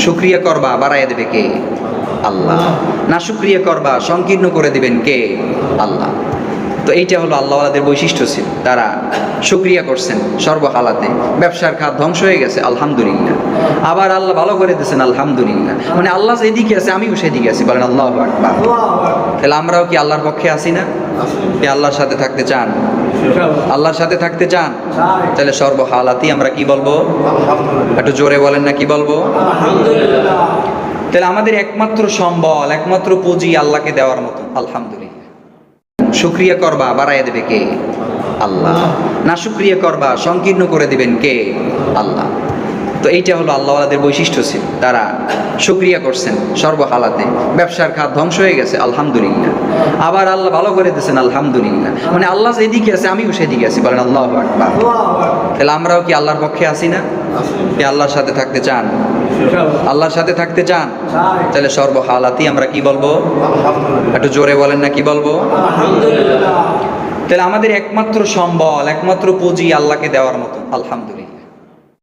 শুকরিয়া করবা বাড়াইয়া দেবে কে? আল্লাহ। না শুকরিয়া করবা সংকীর্ণ করে দিবেন কে? আল্লাহ। তো এইটা হলো আল্লাহওয়ালাদের বৈশিষ্ট্য ছিল, তারা শুকরিয়া করছেন সর্বহালাতে। ব্যবসার খাত ধ্বংস হয়ে গেছে, আলহামদুলিল্লাহ। আবার আল্লাহ ভালো করে দিয়েছেন, আলহামদুলিল্লাহ। মানে আল্লাহ যেদিকে আছে আমিও সেদিকে আছি, বলেন আল্লাহু আকবার। তাহলে আমরাও কি আল্লাহর পক্ষে আছি না? কি আল্লাহর সাথে থাকতে চান? আল্লাহর সাথে থাকতে চান? তাহলে সর্বহালাতেই আমরা কি বলবো? একটু জোরে বলেন না, কি বলবো? তাহলে আমাদের একমাত্র সম্বল, একমাত্র পুঁজি আল্লাহকে দেওয়ার মতো, আলহামদুলিল্লাহ। শুকরিয়া করবা বাড়াইয়া দেবে কে? আল্লাহ। না শুকরিয়া করবা সংকীর্ণ করে দিবেন কে? আল্লাহ। তো এইটা হলো আল্লাহওয়ালাদের বৈশিষ্ট্য ছিল, তারা শুকরিয়া করছেন সর্বহালাতে। ব্যবসার খাত ধ্বংস হয়ে গেছে, আলহামদুলিল্লাহ। আবার আল্লাহ ভালো করে দিয়েছেন, আলহামদুলিল্লাহ। মানে আল্লাহ যেদিকে আছে আমিও সেদিকে আছি, বলেন আল্লাহু আকবার। তাহলে আমরাও কি আল্লাহর পক্ষে আছি না? কি আল্লাহর সাথে থাকতে চান? আল্লাহর সাথে থাকতে চান? তাহলে সর্বহালাতেই আমরা কি বলবো? একটু জোরে বলেন না, কি বলবো? তাহলে আমাদের একমাত্র সম্বল, একমাত্র পুঁজি আল্লাহকে দেওয়ার মতো, আলহামদুলিল্লাহ।